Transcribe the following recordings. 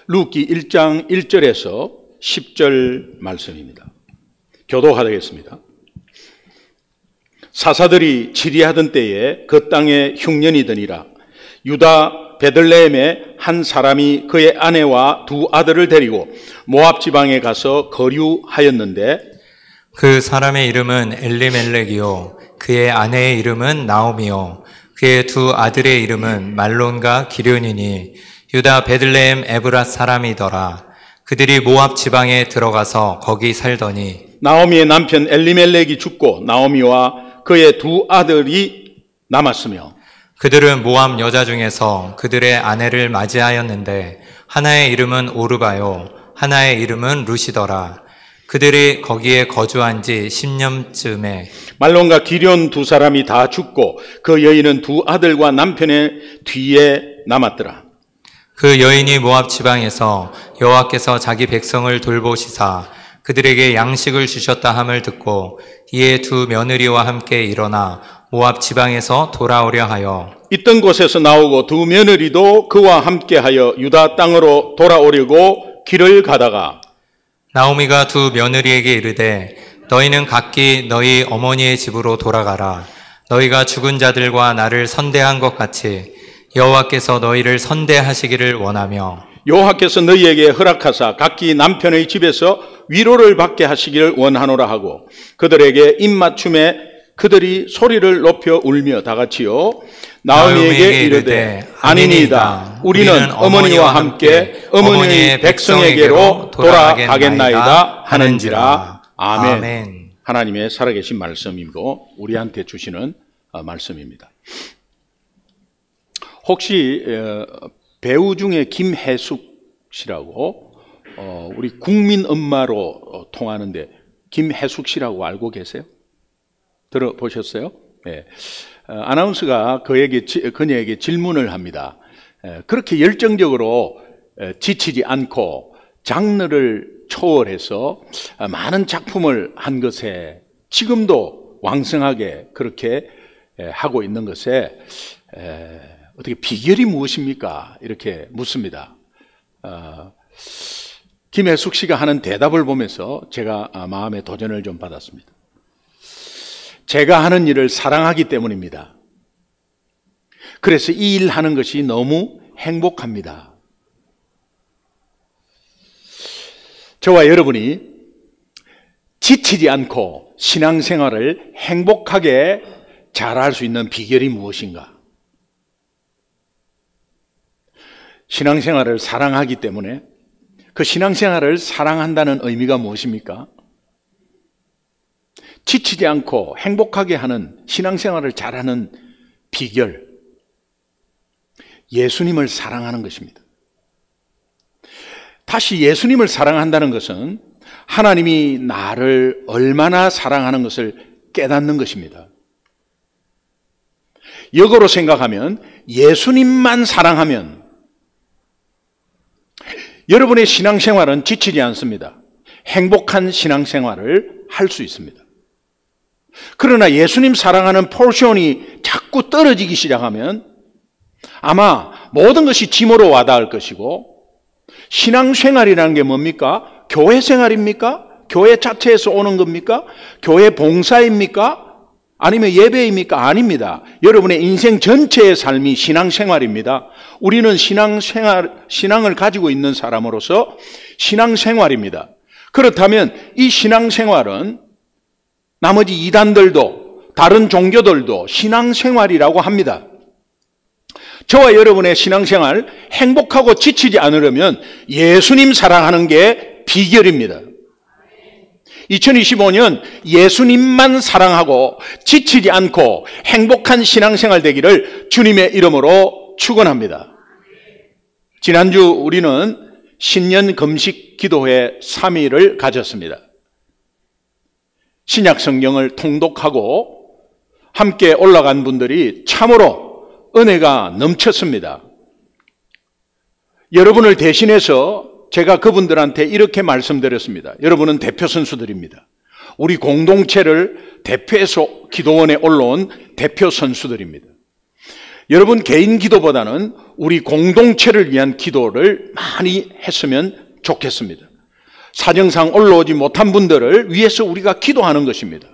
루키 1장 1절에서 10절 말씀입니다. 교독하겠습니다. 사사들이 치리하던 때에 그 땅에 흉년이 드니라. 유다 베들레헴에 한 사람이 그의 아내와 두 아들을 데리고 모압 지방에 가서 거류하였는데 그 사람의 이름은 엘리멜렉이요 그의 아내의 이름은 나오미요 그의 두 아들의 이름은 말론과 기륜이니 유다 베들레헴 에브라 사람이더라. 그들이 모압 지방에 들어가서 거기 살더니 나오미의 남편 엘리멜렉이 죽고 나오미와 그의 두 아들이 남았으며 그들은 모압 여자 중에서 그들의 아내를 맞이하였는데 하나의 이름은 오르바요 하나의 이름은 루시더라. 그들이 거기에 거주한 지 10년쯤에 말론과 기륜 두 사람이 다 죽고 그 여인은 두 아들과 남편의 뒤에 남았더라. 그 여인이 모압 지방에서 여호와께서 자기 백성을 돌보시사 그들에게 양식을 주셨다 함을 듣고 이에 두 며느리와 함께 일어나 모압 지방에서 돌아오려 하여 있던 곳에서 나오고 두 며느리도 그와 함께하여 유다 땅으로 돌아오려고 길을 가다가 나오미가 두 며느리에게 이르되 너희는 각기 너희 어머니의 집으로 돌아가라. 너희가 죽은 자들과 나를 선대한 것 같이 여호와께서 너희를 선대하시기를 원하며 여호와께서 너희에게 허락하사 각기 남편의 집에서 위로를 받게 하시기를 원하노라 하고 그들에게 입맞춤에 그들이 소리를 높여 울며 다같이요 나오미에게 이르되 아니니이다. 우리는 어머니와 함께 어머니의 백성에게로 돌아가겠나이다 하는지라. 아멘. 하나님의 살아계신 말씀이고 우리한테 주시는 말씀입니다. 혹시 배우 중에 김혜숙 씨라고 우리 국민 엄마로 통하는데 김혜숙 씨라고 알고 계세요? 들어보셨어요? 네. 아나운서가 그녀에게 질문을 합니다. 그렇게 열정적으로 지치지 않고 장르를 초월해서 많은 작품을 한 것에 지금도 왕성하게 그렇게 하고 있는 것에 어떻게 비결이 무엇입니까? 이렇게 묻습니다. 김혜숙 씨가 하는 대답을 보면서 제가 마음의 도전을 좀 받았습니다. 제가 하는 일을 사랑하기 때문입니다. 그래서 이 일 하는 것이 너무 행복합니다. 저와 여러분이 지치지 않고 신앙생활을 행복하게 잘할 수 있는 비결이 무엇인가? 신앙생활을 사랑하기 때문에 그 신앙생활을 사랑한다는 의미가 무엇입니까? 지치지 않고 행복하게 하는 신앙생활을 잘하는 비결, 예수님을 사랑하는 것입니다. 다시 예수님을 사랑한다는 것은 하나님이 나를 얼마나 사랑하는 것을 깨닫는 것입니다. 역으로 생각하면 예수님만 사랑하면 여러분의 신앙생활은 지치지 않습니다. 행복한 신앙생활을 할 수 있습니다. 그러나 예수님 사랑하는 포션이 자꾸 떨어지기 시작하면 아마 모든 것이 짐으로 와닿을 것이고 신앙생활이라는 게 뭡니까? 교회 생활입니까? 교회 자체에서 오는 겁니까? 교회 봉사입니까? 아니면 예배입니까? 아닙니다. 여러분의 인생 전체의 삶이 신앙생활입니다. 우리는 신앙을 가지고 있는 사람으로서 신앙생활입니다. 그렇다면 이 신앙생활은 나머지 이단들도 다른 종교들도 신앙생활이라고 합니다. 저와 여러분의 신앙생활 행복하고 지치지 않으려면 예수님 사랑하는 게 비결입니다. 2025년 예수님만 사랑하고 지치지 않고 행복한 신앙생활 되기를 주님의 이름으로 축원합니다. 지난주 우리는 신년 금식 기도회 3일을 가졌습니다. 신약 성경을 통독하고 함께 올라간 분들이 참으로 은혜가 넘쳤습니다. 여러분을 대신해서 제가 그분들한테 이렇게 말씀드렸습니다. 여러분은 대표 선수들입니다. 우리 공동체를 대표해서 기도원에 올라온 대표 선수들입니다. 여러분 개인 기도보다는 우리 공동체를 위한 기도를 많이 했으면 좋겠습니다. 사정상 올라오지 못한 분들을 위해서 우리가 기도하는 것입니다.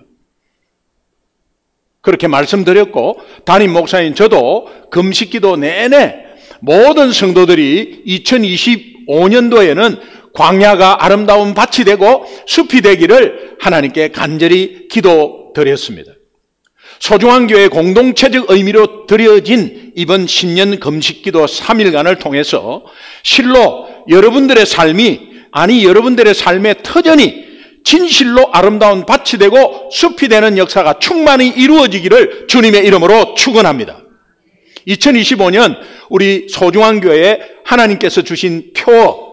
그렇게 말씀드렸고, 담임 목사인 저도 금식기도 내내 모든 성도들이 2025년도에는 광야가 아름다운 밭이 되고 숲이 되기를 하나님께 간절히 기도드렸습니다. 소중한 교회 공동체적 의미로 드려진 이번 신년 금식기도 3일간을 통해서 실로 여러분들의 삶의 터전이 진실로 아름다운 밭이 되고 숲이 되는 역사가 충만히 이루어지기를 주님의 이름으로 축원합니다. 2025년 우리 소중한 교회에 하나님께서 주신 표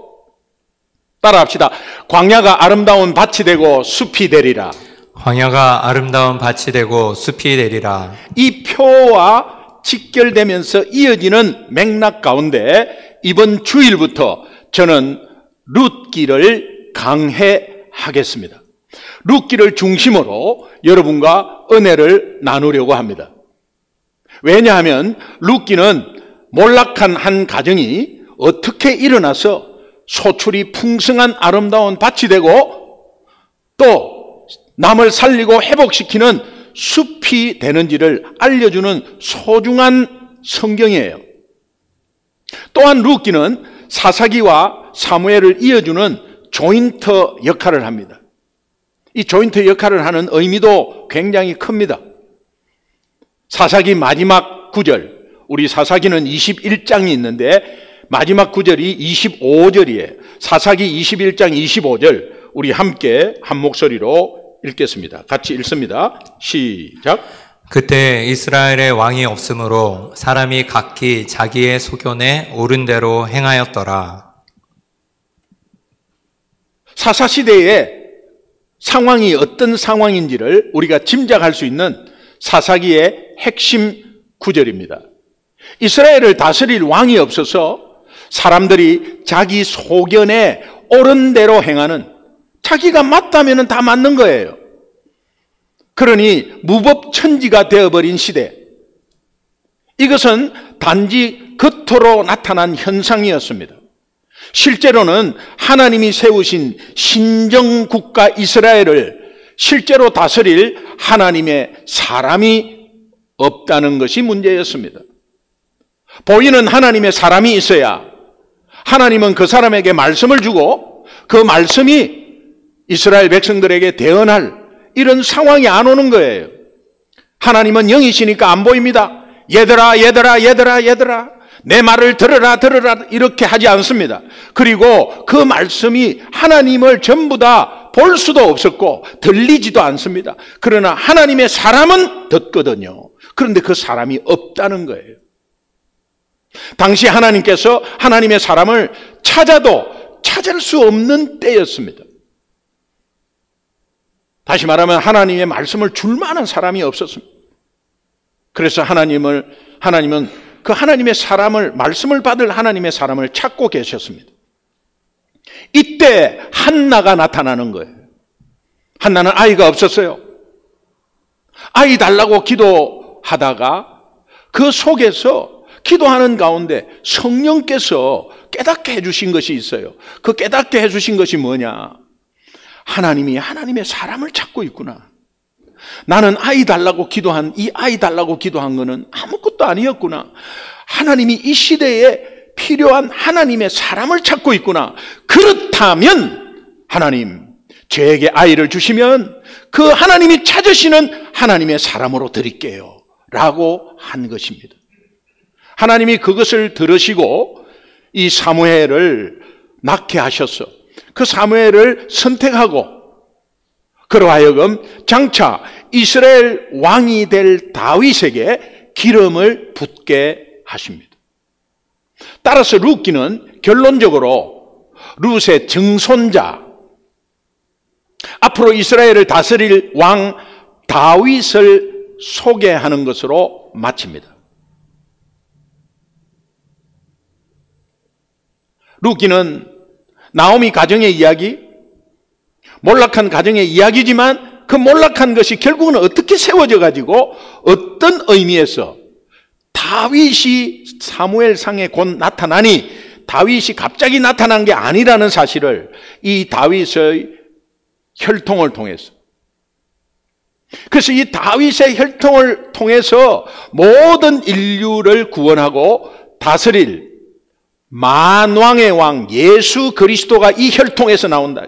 따라합시다. 광야가 아름다운 밭이 되고 숲이 되리라. 광야가 아름다운 밭이 되고 숲이 되리라. 이 표와 직결되면서 이어지는 맥락 가운데 이번 주일부터 저는 룻기를 강해하겠습니다. 룻기를 중심으로 여러분과 은혜를 나누려고 합니다. 왜냐하면 룻기는 몰락한 한 가정이 어떻게 일어나서 소출이 풍성한 아름다운 밭이 되고 또 남을 살리고 회복시키는 숲이 되는지를 알려주는 소중한 성경이에요. 또한 룻기는 사사기와 사무엘을 이어주는 조인터 역할을 합니다. 이 조인터 역할을 하는 의미도 굉장히 큽니다. 사사기 마지막 구절, 우리 사사기는 21장이 있는데 마지막 구절이 25절이에요. 사사기 21장 25절 우리 함께 한 목소리로 읽겠습니다. 같이 읽습니다. 시작. 그때 이스라엘의 왕이 없으므로 사람이 각기 자기의 소견에 옳은 대로 행하였더라. 사사시대의 상황이 어떤 상황인지를 우리가 짐작할 수 있는 사사기의 핵심 구절입니다. 이스라엘을 다스릴 왕이 없어서 사람들이 자기 소견에 옳은 대로 행하는, 자기가 맞다면 다 맞는 거예요. 그러니 무법천지가 되어버린 시대. 이것은 단지 겉으로 나타난 현상이었습니다. 실제로는 하나님이 세우신 신정국가 이스라엘을 실제로 다스릴 하나님의 사람이 없다는 것이 문제였습니다. 보이는 하나님의 사람이 있어야 하나님은 그 사람에게 말씀을 주고 그 말씀이 이스라엘 백성들에게 대언할 이런 상황이 안 오는 거예요. 하나님은 영이시니까 안 보입니다. 얘들아 내 말을 들으라 이렇게 하지 않습니다. 그리고 그 말씀이 하나님을 전부 다 볼 수도 없었고 들리지도 않습니다. 그러나 하나님의 사람은 듣거든요. 그런데 그 사람이 없다는 거예요. 당시 하나님께서 하나님의 사람을 찾아도 찾을 수 없는 때였습니다. 다시 말하면 하나님의 말씀을 줄 만한 사람이 없었습니다. 그래서 하나님은 그 하나님의 사람을, 말씀을 받을 하나님의 사람을 찾고 계셨습니다. 이때 한나가 나타나는 거예요. 한나는 아이가 없었어요. 아이 달라고 기도하다가 그 속에서 기도하는 가운데 성령께서 깨닫게 해주신 것이 있어요. 그 깨닫게 해주신 것이 뭐냐? 하나님이 하나님의 사람을 찾고 있구나. 나는 아이 달라고 기도한, 이 아이 달라고 기도한 거는 아무것도 아니었구나. 하나님이 이 시대에 필요한 하나님의 사람을 찾고 있구나. 그렇다면 하나님, 저에게 아이를 주시면 그 하나님이 찾으시는 하나님의 사람으로 드릴게요 라고 한 것입니다. 하나님이 그것을 들으시고 이 사무엘을 낳게 하셨어. 그 사무엘을 선택하고 그로 하여금 장차 이스라엘 왕이 될 다윗에게 기름을 붓게 하십니다. 따라서 룻기는 결론적으로 룻의 증손자, 앞으로 이스라엘을 다스릴 왕 다윗을 소개하는 것으로 마칩니다. 룻기는 나오미 가정의 이야기, 몰락한 가정의 이야기지만 그 몰락한 것이 결국은 어떻게 세워져 가지고 어떤 의미에서 다 다윗이 사무엘상에 곧 나타나니 다윗이 갑자기 나타난 게 아니라는 사실을 이 다윗의 혈통을 통해서, 그래서 이 다윗의 혈통을 통해서 모든 인류를 구원하고 다스릴 만왕의 왕 예수 그리스도가 이 혈통에서 나온다.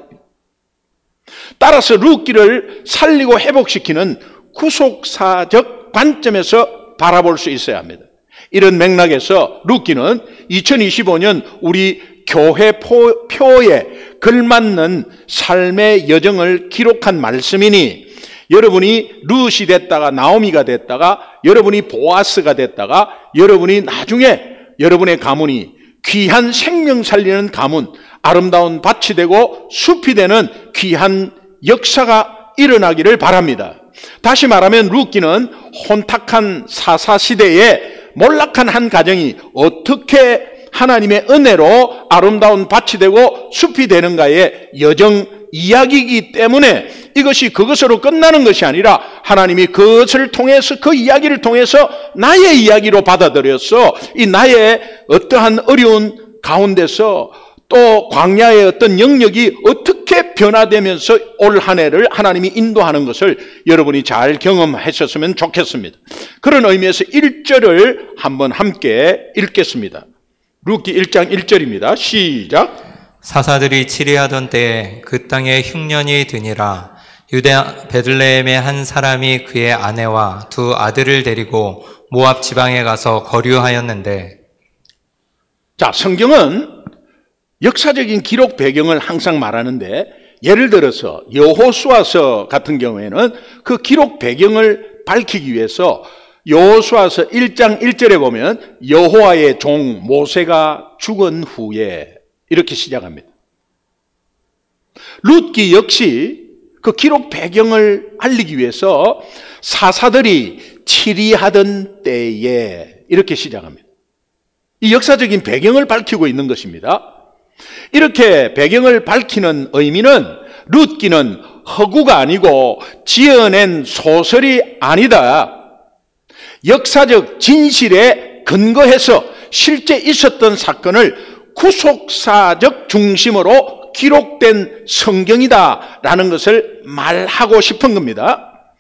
따라서 룻기를 살리고 회복시키는 구속사적 관점에서 바라볼 수 있어야 합니다. 이런 맥락에서 룻기는 2025년 우리 교회 표에 걸맞는 삶의 여정을 기록한 말씀이니, 여러분이 룻이 됐다가 나오미가 됐다가 여러분이 보아스가 됐다가 여러분이 나중에 여러분의 가문이 귀한 생명 살리는 가문, 아름다운 밭이 되고 숲이 되는 귀한 역사가 일어나기를 바랍니다. 다시 말하면 룻기는 혼탁한 사사시대에 몰락한 한 가정이 어떻게 하나님의 은혜로 아름다운 밭이 되고 숲이 되는가의 여정 이야기이기 때문에 이것이 그것으로 끝나는 것이 아니라 하나님이 그것을 통해서, 그 이야기를 통해서 나의 이야기로 받아들여서 이 나의 어떠한 어려운 가운데서 또 광야의 어떤 영역이 어떻게 변화되면서 올 한 해를 하나님이 인도하는 것을 여러분이 잘 경험하셨으면 좋겠습니다. 그런 의미에서 1절을 한번 함께 읽겠습니다. 룻기 1장 1절입니다. 시작. 사사들이 치리하던 때에 그 땅에 흉년이 드니라. 유대 베들레헴의 한 사람이 그의 아내와 두 아들을 데리고 모압 지방에 가서 거류하였는데, 자, 성경은 역사적인 기록 배경을 항상 말하는데, 예를 들어서 여호수아서 같은 경우에는 그 기록 배경을 밝히기 위해서 여호수아서 1장 1절에 보면 여호와의 종 모세가 죽은 후에 이렇게 시작합니다. 룻기 역시 그 기록 배경을 알리기 위해서 사사들이 치리하던 때에 이렇게 시작합니다. 이 역사적인 배경을 밝히고 있는 것입니다. 이렇게 배경을 밝히는 의미는 룻기는 허구가 아니고 지어낸 소설이 아니다. 역사적 진실에 근거해서 실제 있었던 사건을 구속사적 중심으로 기록된 성경이다라는 것을 말하고 싶은 겁니다.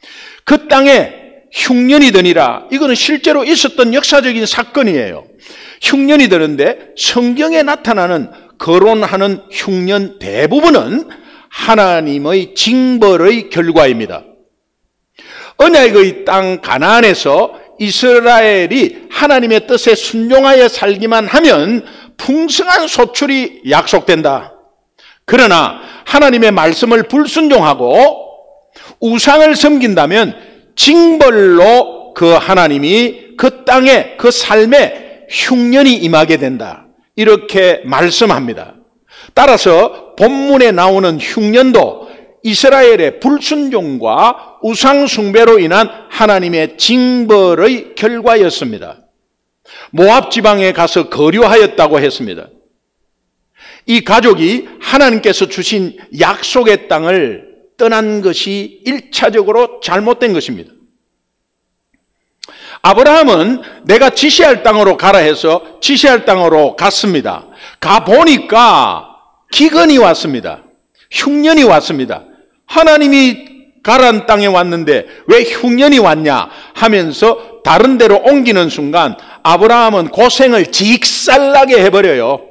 그 땅에 흉년이 드니라. 이거는 실제로 있었던 역사적인 사건이에요. 흉년이 드는데 성경에 나타나는 거론하는 흉년 대부분은 하나님의 징벌의 결과입니다. 언약의 땅 가나안에서 이스라엘이 하나님의 뜻에 순종하여 살기만 하면 풍성한 소출이 약속된다. 그러나 하나님의 말씀을 불순종하고 우상을 섬긴다면 징벌로 그 하나님이 그 땅에, 그 삶에 흉년이 임하게 된다. 이렇게 말씀합니다. 따라서 본문에 나오는 흉년도 이스라엘의 불순종과 우상 숭배로 인한 하나님의 징벌의 결과였습니다. 모압 지방에 가서 거류하였다고 했습니다. 이 가족이 하나님께서 주신 약속의 땅을 떠난 것이 1차적으로 잘못된 것입니다. 아브라함은 내가 지시할 땅으로 가라 해서 지시할 땅으로 갔습니다. 가보니까 기근이 왔습니다. 흉년이 왔습니다. 하나님이 가라는 땅에 왔는데 왜 흉년이 왔냐 하면서 다른 데로 옮기는 순간 아브라함은 고생을 직살나게 해버려요.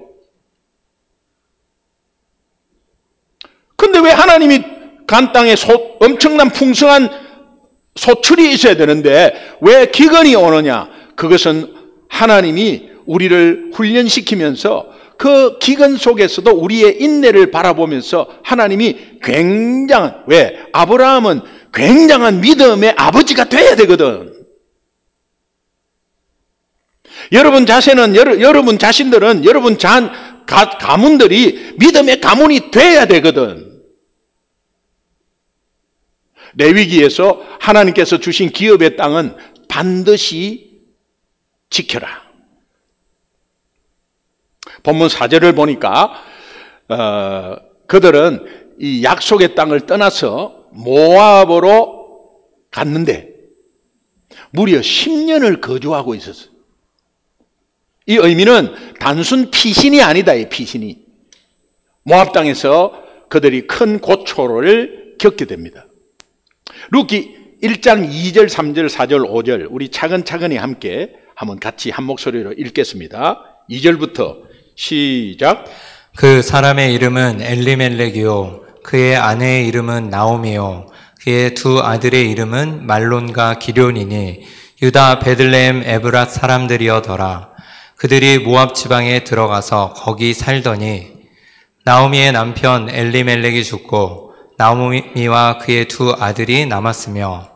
근데 왜 하나님이 간 땅에 엄청난 풍성한 소출이 있어야 되는데 왜 기근이 오느냐? 그것은 하나님이 우리를 훈련시키면서 그 기근 속에서도 우리의 인내를 바라보면서 하나님이 굉장한, 왜? 아브라함은 굉장한 믿음의 아버지가 돼야 되거든. 여러분 자신들은 여러분 가문들이 믿음의 가문이 돼야 되거든. 레위기에서 하나님께서 주신 기업의 땅은 반드시 지켜라. 본문 4절을 보니까 그들은 이 약속의 땅을 떠나서 모압으로 갔는데 무려 10년을 거주하고 있었어요. 이 의미는 단순 피신이 아니다. 이 피신이. 모압 땅에서 그들이 큰 고초를 겪게 됩니다. 룻기 1장 2절, 3절, 4절, 5절 우리 차근차근히 함께 한번 같이 한 목소리로 읽겠습니다. 2절부터 시작. 그 사람의 이름은 엘리멜렉이요 그의 아내의 이름은 나오미요 그의 두 아들의 이름은 말론과 기럐이니 유다 베들레헴 에브랏 사람들이어더라. 그들이 모압 지방에 들어가서 거기 살더니 나오미의 남편 엘리멜렉이 죽고 나오미와 그의 두 아들이 남았으며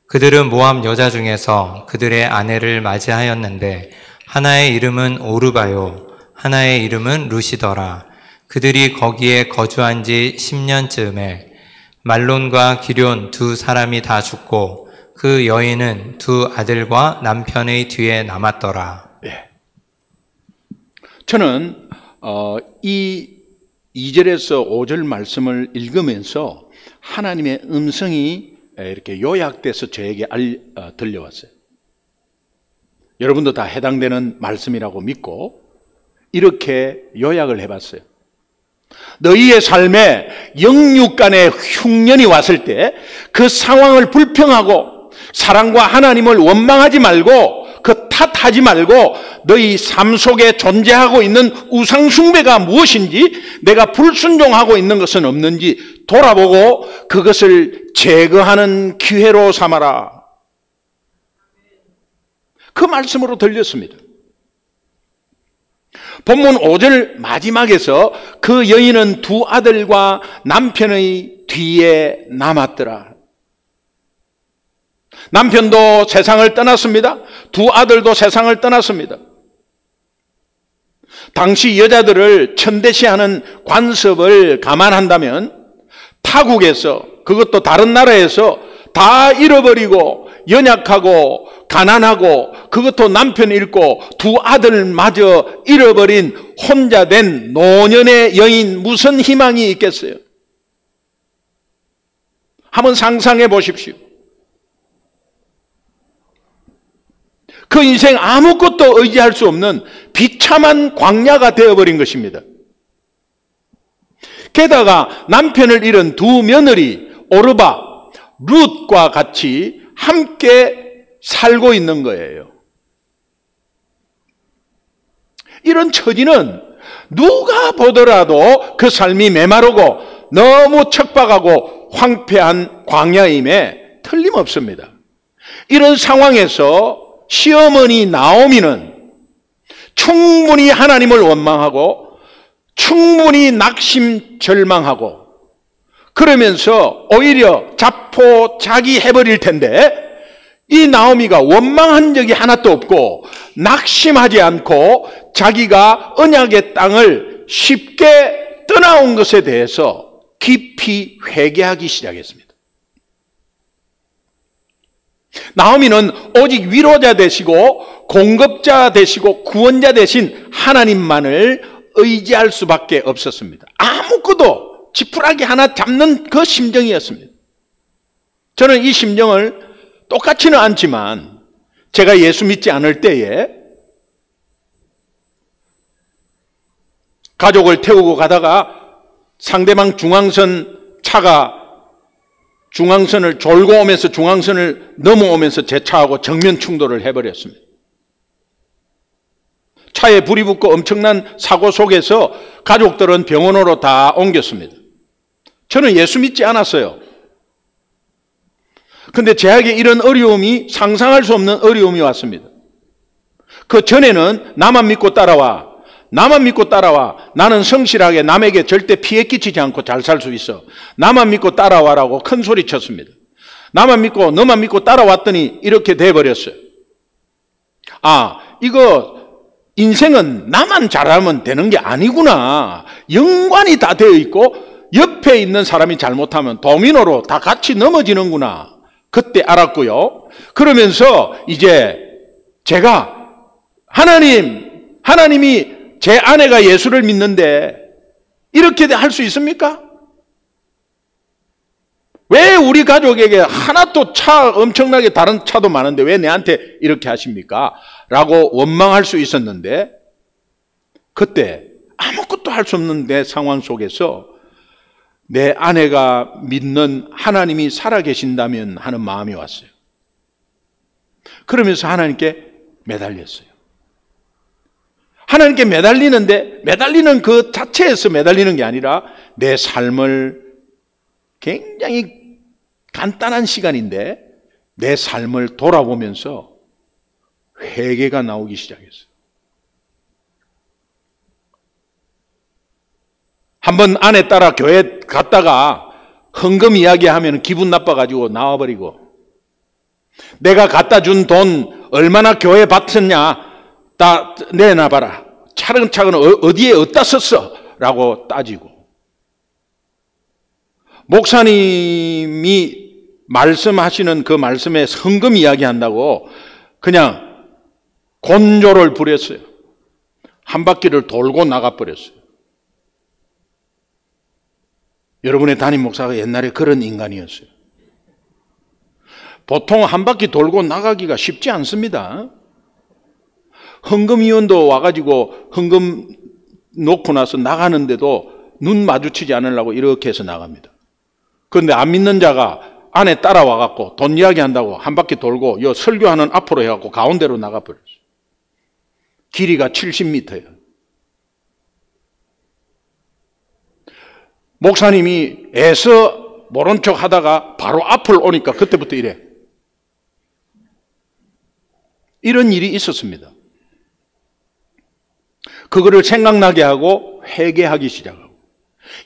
그들은 모압 여자 중에서 그들의 아내를 맞이하였는데 하나의 이름은 오르바요 하나의 이름은 룻이더라. 그들이 거기에 거주한 지 10년쯤에 말론과 기럐 두 사람이 다 죽고 그 여인은 두 아들과 남편의 뒤에 남았더라. 네. 저는 이 2절에서 5절 말씀을 읽으면서 하나님의 음성이 이렇게 요약돼서 저에게 들려왔어요. 여러분도 다 해당되는 말씀이라고 믿고 이렇게 요약을 해봤어요. 너희의 삶에 영육 간의 흉년이 왔을 때 그 상황을 불평하고 사랑과 하나님을 원망하지 말고 그 탓하지 말고 너희 삶 속에 존재하고 있는 우상 숭배가 무엇인지 내가 불순종하고 있는 것은 없는지 돌아보고 그것을 제거하는 기회로 삼아라. 그 말씀으로 들렸습니다. 본문 5절 마지막에서 그 여인은 두 아들과 남편의 뒤에 남았더라. 남편도 세상을 떠났습니다. 두 아들도 세상을 떠났습니다. 당시 여자들을 천대시하는 관습을 감안한다면 타국에서 그것도 다른 나라에서 다 잃어버리고 연약하고 가난하고 그것도 남편 잃고 두 아들마저 잃어버린 혼자 된 노년의 여인 무슨 희망이 있겠어요? 한번 상상해 보십시오. 그 인생 아무것도 의지할 수 없는 비참한 광야가 되어버린 것입니다. 게다가 남편을 잃은 두 며느리 오르바, 룻과 같이 함께 살고 있는 거예요. 이런 처지는 누가 보더라도 그 삶이 메마르고 너무 척박하고 황폐한 광야임에 틀림없습니다. 이런 상황에서 시어머니 나오미는 충분히 하나님을 원망하고 충분히 낙심절망하고 그러면서 오히려 자포자기해버릴 텐데 이 나오미가 원망한 적이 하나도 없고 낙심하지 않고 자기가 언약의 땅을 쉽게 떠나온 것에 대해서 깊이 회개하기 시작했습니다. 나오미는 오직 위로자 되시고 공급자 되시고 구원자 되신 하나님만을 의지할 수밖에 없었습니다. 아무것도 지푸라기 하나 잡는 그 심정이었습니다. 저는 이 심정을 똑같지는 않지만 제가 예수 믿지 않을 때에 가족을 태우고 가다가 상대방 중앙선 차가 중앙선을 졸고 오면서 중앙선을 넘어오면서 제 차하고 정면 충돌을 해버렸습니다. 차에 불이 붙고 엄청난 사고 속에서 가족들은 병원으로 다 옮겼습니다. 저는 예수 믿지 않았어요. 근데 제에게 이런 어려움이 상상할 수 없는 어려움이 왔습니다. 그 전에는 나만 믿고 따라와. 나만 믿고 따라와. 나는 성실하게 남에게 절대 피해 끼치지 않고 잘 살 수 있어. 나만 믿고 따라와라고 큰 소리 쳤습니다. 나만 믿고 너만 믿고 따라왔더니 이렇게 돼버렸어요. 아, 이거 인생은 나만 잘하면 되는 게 아니구나. 연관이 다 되어 있고 옆에 있는 사람이 잘못하면 도미노로 다 같이 넘어지는구나. 그때 알았고요. 그러면서 이제 제가 하나님이 제 아내가 예수를 믿는데 이렇게 할 수 있습니까? 왜 우리 가족에게 하나도 차 엄청나게 다른 차도 많은데 왜 내한테 이렇게 하십니까? 라고 원망할 수 있었는데 그때 아무것도 할 수 없는 내 상황 속에서 내 아내가 믿는 하나님이 살아계신다면 하는 마음이 왔어요. 그러면서 하나님께 매달렸어요. 하나님께 매달리는데 매달리는 그 자체에서 매달리는 게 아니라 내 삶을 굉장히 간단한 시간인데 내 삶을 돌아보면서 회개가 나오기 시작했어요. 한번 아내 따라 교회 갔다가 헌금 이야기하면 기분 나빠가지고 나와버리고 내가 갖다 준 돈 얼마나 교회 바쳤냐 다 내놔봐라. 차근차근 어디에 어디다 썼어? 라고 따지고 목사님이 말씀하시는 그 말씀에 헌금 이야기한다고 그냥 곤조를 부렸어요. 한 바퀴를 돌고 나가버렸어요. 여러분의 담임 목사가 옛날에 그런 인간이었어요. 보통 한 바퀴 돌고 나가기가 쉽지 않습니다. 헌금위원도 와가지고 헌금 놓고 나서 나가는데도 눈 마주치지 않으려고 이렇게 해서 나갑니다. 그런데 안 믿는 자가 안에 따라와갖고 돈 이야기한다고 한 바퀴 돌고 요 설교하는 앞으로 해갖고 가운데로 나가버렸어요. 길이가 70m예요. 목사님이 애써 모른 척 하다가 바로 앞을 오니까 그때부터 이래. 이런 일이 있었습니다. 그거를 생각나게 하고 회개하기 시작하고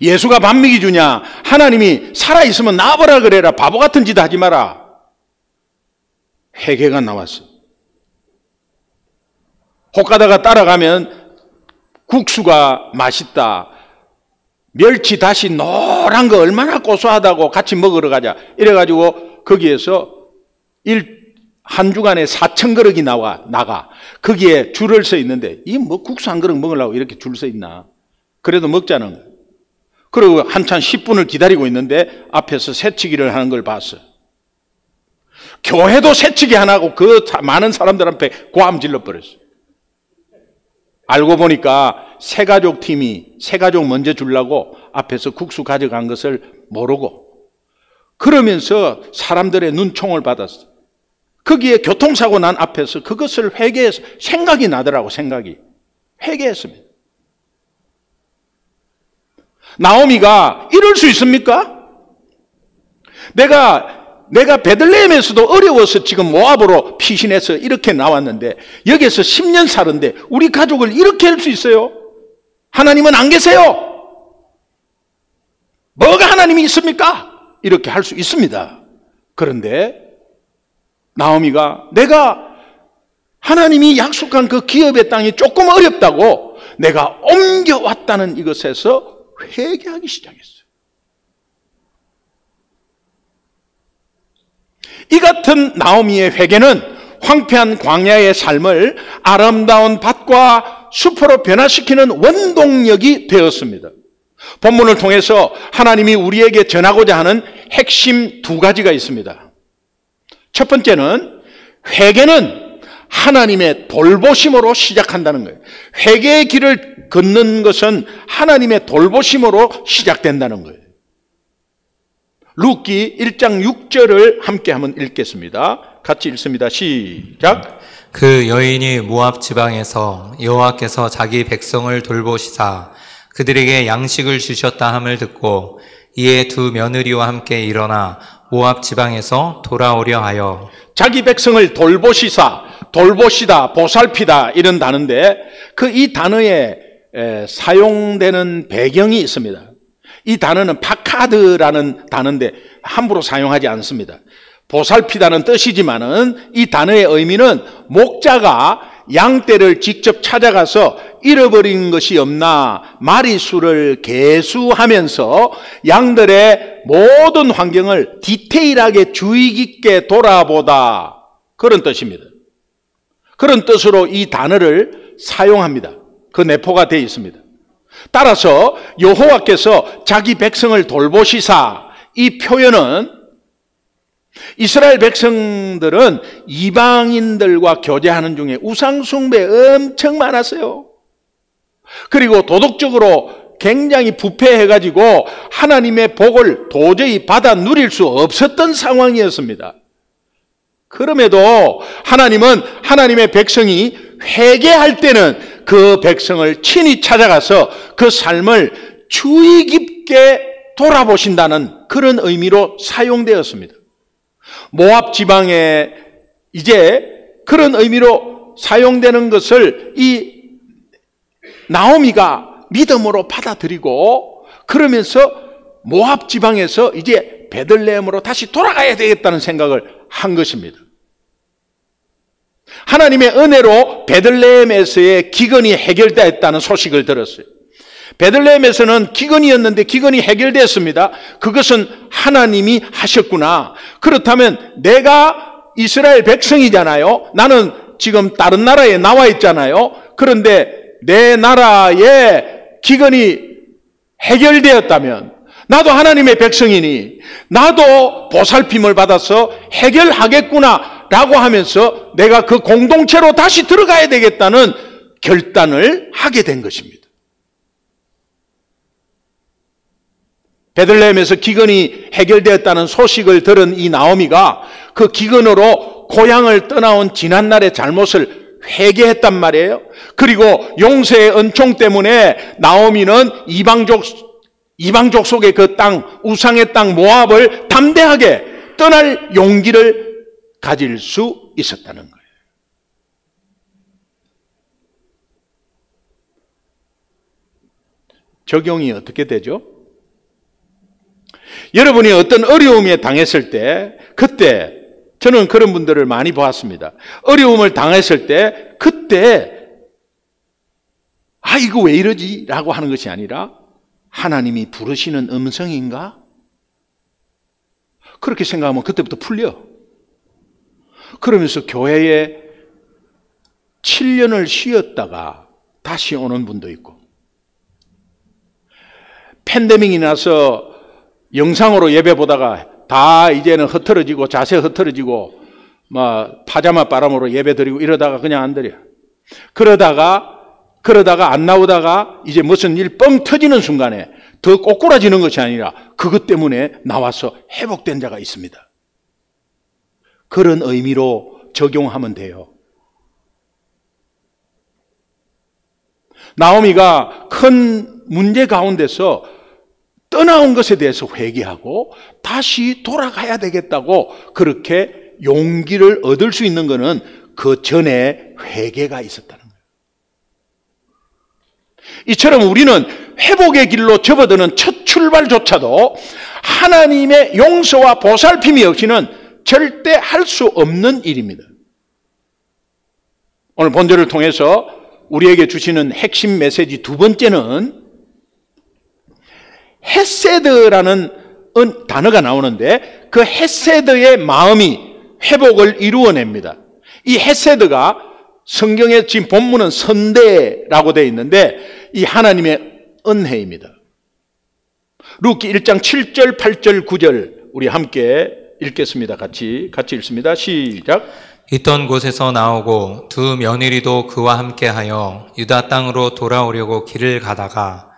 예수가 반미기 주냐? 하나님이 살아있으면 나와보라 그래라. 바보 같은 짓 하지 마라. 회개가 나왔어. 혹 가다가 따라가면 국수가 맛있다. 멸치 다시 노란 거 얼마나 고소하다고 같이 먹으러 가자. 이래가지고 거기에서 한 주간에 4,000그릇이 나가. 거기에 줄을 서 있는데 이 뭐 국수 한 그릇 먹으려고 이렇게 줄 서 있나. 그래도 먹자는 거예요. 그리고 한참 10분을 기다리고 있는데 앞에서 새치기를 하는 걸 봤어요. 교회도 새치기 안 하고 그 많은 사람들한테 고함 질러버렸어요. 알고 보니까 새가족 팀이 새가족 먼저 주려고 앞에서 국수 가져간 것을 모르고 그러면서 사람들의 눈총을 받았어요. 거기에 교통사고 난 앞에서 그것을 회개해서 생각이 나더라고. 생각이 회개했습니다. 나오미가 이럴 수 있습니까? 내가 베들레헴에서도 어려워서 지금 모압으로 피신해서 이렇게 나왔는데 여기에서 10년 사는데 우리 가족을 이렇게 할 수 있어요? 하나님은 안 계세요? 뭐가 하나님이 있습니까? 이렇게 할 수 있습니다. 그런데 나오미가 내가 하나님이 약속한 그 기업의 땅이 조금 어렵다고 내가 옮겨왔다는 이것에서 회개하기 시작했어요. 이 같은 나오미의 회개는 황폐한 광야의 삶을 아름다운 밭과 숲으로 변화시키는 원동력이 되었습니다. 본문을 통해서 하나님이 우리에게 전하고자 하는 핵심 두 가지가 있습니다. 첫 번째는 회개는 하나님의 돌보심으로 시작한다는 거예요. 회개의 길을 걷는 것은 하나님의 돌보심으로 시작된다는 거예요. 룻기 1장 6절을 함께 한번 읽겠습니다. 같이 읽습니다. 시작. 그 여인이 모압 지방에서 여호와께서 자기 백성을 돌보시사 그들에게 양식을 주셨다 함을 듣고 이에 두 며느리와 함께 일어나 모압 지방에서 돌아오려 하여 자기 백성을 돌보시사, 돌보시다, 보살피다 이런 단어인데 그 이 단어에 사용되는 배경이 있습니다. 이 단어는 파카드라는 단어인데 함부로 사용하지 않습니다. 보살피다는 뜻이지만은 이 단어의 의미는 목자가 양떼를 직접 찾아가서 잃어버린 것이 없나 마리수를 계수하면서 양들의 모든 환경을 디테일하게 주의 깊게 돌아보다 그런 뜻입니다. 그런 뜻으로 이 단어를 사용합니다. 그 내포가 되어 있습니다. 따라서 여호와께서 자기 백성을 돌보시사 이 표현은 이스라엘 백성들은 이방인들과 교제하는 중에 우상숭배 엄청 많았어요. 그리고 도덕적으로 굉장히 부패해가지고 하나님의 복을 도저히 받아 누릴 수 없었던 상황이었습니다. 그럼에도 하나님은 하나님의 백성이 회개할 때는 그 백성을 친히 찾아가서 그 삶을 주의 깊게 돌아보신다는 그런 의미로 사용되었습니다. 모압 지방에 이제 그런 의미로 사용되는 것을 이 나오미가 믿음으로 받아들이고, 그러면서 모압 지방에서 이제 베들레헴으로 다시 돌아가야 되겠다는 생각을 한 것입니다. 하나님의 은혜로 베들레헴에서의 기근이 해결되었다는 소식을 들었어요. 베들레헴에서는 기근이었는데 기근이 해결됐습니다. 그것은 하나님이 하셨구나. 그렇다면 내가 이스라엘 백성이잖아요. 나는 지금 다른 나라에 나와 있잖아요. 그런데 내 나라의 기근이 해결되었다면 나도 하나님의 백성이니 나도 보살핌을 받아서 해결하겠구나 라고 하면서 내가 그 공동체로 다시 들어가야 되겠다는 결단을 하게 된 것입니다. 베들레헴에서 기근이 해결되었다는 소식을 들은 이 나오미가 그 기근으로 고향을 떠나온 지난날의 잘못을 회개했단 말이에요. 그리고 용서의 은총 때문에 나오미는 이방족 속의 그 땅, 우상의 땅 모압을 담대하게 떠날 용기를 가질 수 있었다는 거예요. 적용이 어떻게 되죠? 여러분이 어떤 어려움에 당했을 때, 그때 저는 그런 분들을 많이 보았습니다. 어려움을 당했을 때 그때 이거 왜 이러지? 라고 하는 것이 아니라 하나님이 부르시는 음성인가? 그렇게 생각하면 그때부터 풀려. 그러면서 교회에 7년을 쉬었다가 다시 오는 분도 있고, 팬데믹이 나서 영상으로 예배 보다가 다 이제는 흐트러지고 자세 흐트러지고 막 파자마 바람으로 예배 드리고 이러다가 그냥 안 드려. 그러다가 안 나오다가 이제 무슨 일 뻥 터지는 순간에 더 꼬꾸라지는 것이 아니라 그것 때문에 나와서 회복된 자가 있습니다. 그런 의미로 적용하면 돼요. 나오미가 큰 문제 가운데서 떠나온 것에 대해서 회개하고 다시 돌아가야 되겠다고 그렇게 용기를 얻을 수 있는 것은 그 전에 회개가 있었다는 거예요. 이처럼 우리는 회복의 길로 접어드는 첫 출발조차도 하나님의 용서와 보살핌이 없이는 절대 할 수 없는 일입니다. 오늘 본절을 통해서 우리에게 주시는 핵심 메시지 두 번째는 헤세드라는 단어가 나오는데 그 헤세드의 마음이 회복을 이루어냅니다. 이 헤세드가 성경에 지금 본문은 선대라고 되어 있는데 이 하나님의 은혜입니다. 룻기 1장 7절, 8절, 9절 우리 함께 읽겠습니다. 같이 읽습니다. 시작. 있던 곳에서 나오고 두 며느리도 그와 함께하여 유다 땅으로 돌아오려고 길을 가다가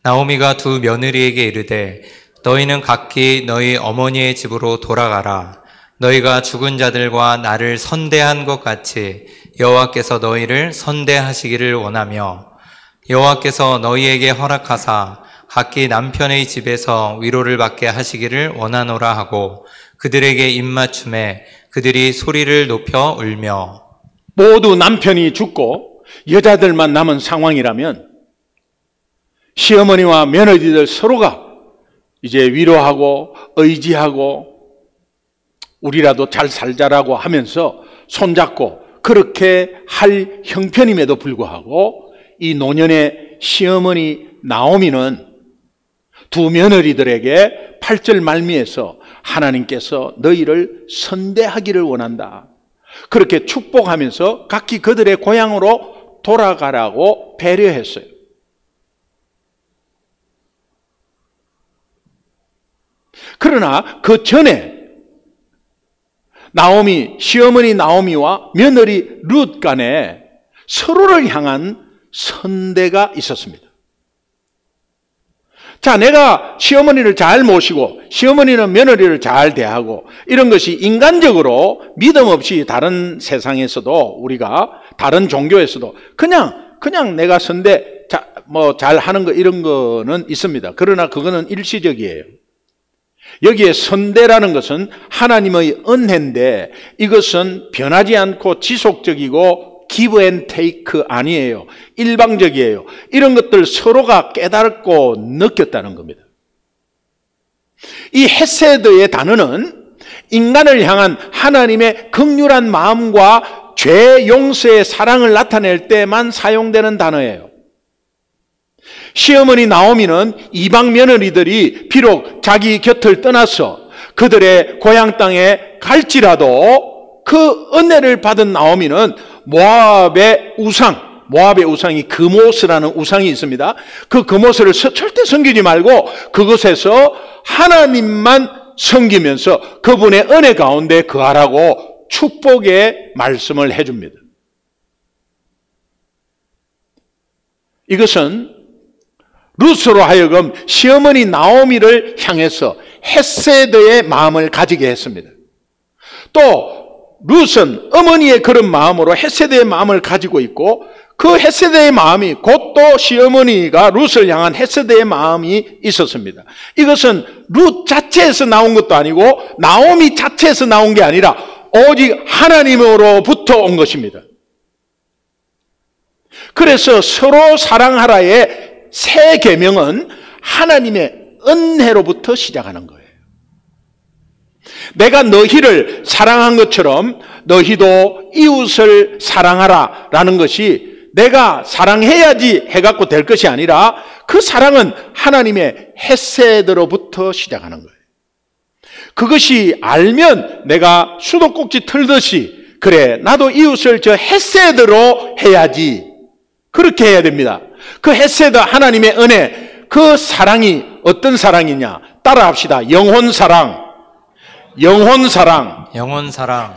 나오미가 두 며느리에게 이르되 너희는 각기 너희 어머니의 집으로 돌아가라. 너희가 죽은 자들과 나를 선대한 것 같이 여호와께서 너희를 선대하시기를 원하며 여호와께서 너희에게 허락하사 각기 남편의 집에서 위로를 받게 하시기를 원하노라 하고 그들에게 입맞춤에 그들이 소리를 높여 울며. 모두 남편이 죽고 여자들만 남은 상황이라면 시어머니와 며느리들 서로가 이제 위로하고 의지하고 우리라도 잘 살자라고 하면서 손잡고 그렇게 할 형편임에도 불구하고 이 노년의 시어머니 나오미는 두 며느리들에게 8절 말미에서 하나님께서 너희를 선대하기를 원한다. 그렇게 축복하면서 각기 그들의 고향으로 돌아가라고 배려했어요. 그러나 그 전에 나오미, 시어머니 나오미와 며느리 룻 간에 서로를 향한 선대가 있었습니다. 자, 내가 시어머니를 잘 모시고 시어머니는 며느리를 잘 대하고 이런 것이 인간적으로 믿음 없이 다른 세상에서도 우리가 다른 종교에서도 그냥 내가 선대 잘 하는 거 이런 거는 있습니다. 그러나 그거는 일시적이에요. 여기에 선대라는 것은 하나님의 은혜인데 이것은 변하지 않고 지속적이고 give and take 아니에요. 일방적이에요. 이런 것들 서로가 깨닫고 느꼈다는 겁니다. 이 헤세드의 단어는 인간을 향한 하나님의 긍휼한 마음과 죄 용서의 사랑을 나타낼 때만 사용되는 단어예요. 시어머니 나오미는 이방 며느리들이 비록 자기 곁을 떠나서 그들의 고향 땅에 갈지라도 그 은혜를 받은 나오미는 모압의 우상이 그모스라는 우상이 있습니다. 그 그모스를 절대 섬기지 말고 그곳에서 하나님만 섬기면서 그분의 은혜 가운데 거하라고 축복의 말씀을 해줍니다. 이것은 룻으로 하여금 시어머니 나오미를 향해서 헤세드의 마음을 가지게 했습니다. 또 룻은 어머니의 그런 마음으로 헤세드의 마음을 가지고 있고 그 헤세드의 마음이 곧 또 시어머니가 룻을 향한 헤세드의 마음이 있었습니다. 이것은 룻 자체에서 나온 것도 아니고 나오미 자체에서 나온 게 아니라 오직 하나님으로부터 온 것입니다. 그래서 서로 사랑하라의 새 계명은 하나님의 은혜로부터 시작하는 거예요. 내가 너희를 사랑한 것처럼 너희도 이웃을 사랑하라 라는 것이 내가 사랑해야지 해갖고 될 것이 아니라 그 사랑은 하나님의 헤세드로부터 시작하는 거예요. 그것이 알면 내가 수도꼭지 틀듯이 그래 나도 이웃을 저 헤세드로 해야지 그렇게 해야 됩니다. 그 헤세드 하나님의 은혜 그 사랑이 어떤 사랑이냐 따라합시다. 영혼사랑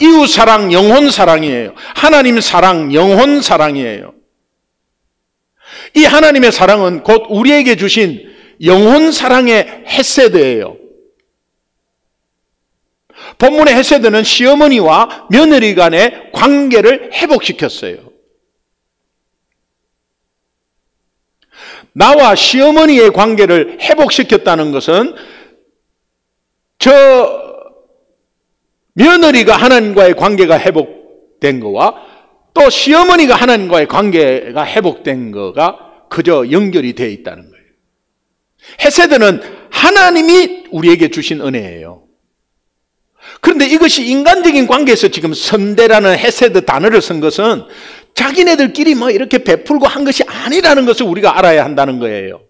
이웃사랑 영혼사랑이에요. 하나님 사랑 영혼사랑이에요. 이 하나님의 사랑은 곧 우리에게 주신 영혼사랑의 헤세드예요. 본문의 헤세드는 시어머니와 며느리 간의 관계를 회복시켰어요. 나와 시어머니의 관계를 회복시켰다는 것은 저 며느리가 하나님과의 관계가 회복된 거와 또 시어머니가 하나님과의 관계가 회복된 거가 그저 연결이 되어 있다는 거예요. 헤세드는 하나님이 우리에게 주신 은혜예요. 그런데 이것이 인간적인 관계에서 지금 선대라는 헤세드 단어를 쓴 것은 자기네들끼리 뭐 이렇게 베풀고 한 것이 아니라는 것을 우리가 알아야 한다는 거예요.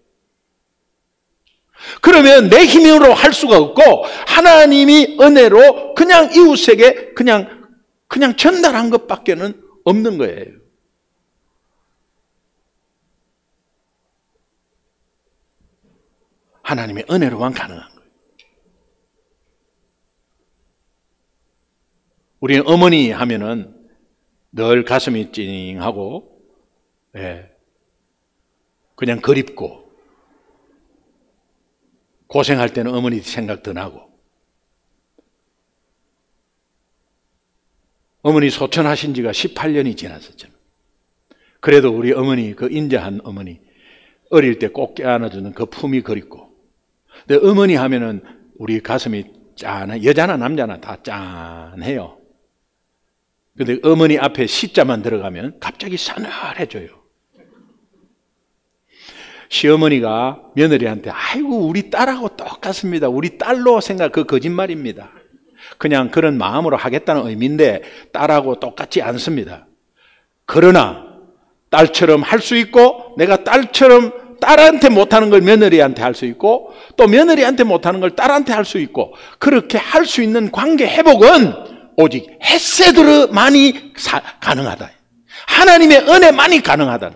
그러면 내 힘으로 할 수가 없고 하나님이 은혜로 그냥 이웃에게 그냥 전달한 것밖에는 없는 거예요. 하나님의 은혜로만 가능한 거예요. 우리는 어머니 하면은 늘 가슴이 찡하고 그냥 그립고 고생할 때는 어머니 생각도 나고 어머니 소천하신 지가 18년이 지났었잖아요. 그래도 우리 어머니 그 인자한 어머니 어릴 때 꼭 껴안아주는 그 품이 그립고 근데 어머니 하면은 우리 가슴이 짠해. 여자나 남자나 다 짠해요. 근데 어머니 앞에 시자만 들어가면 갑자기 싸늘해져요. 시어머니가 며느리한테 아이고 우리 딸하고 똑같습니다. 우리 딸로 생각 그 거짓말입니다. 그냥 그런 마음으로 하겠다는 의미인데 딸하고 똑같지 않습니다. 그러나 딸처럼 할 수 있고 내가 딸처럼 딸한테 못하는 걸 며느리한테 할 수 있고 또 며느리한테 못하는 걸 딸한테 할 수 있고 그렇게 할 수 있는 관계 회복은 오직 헤세드만이 가능하다. 하나님의 은혜만이 가능하다.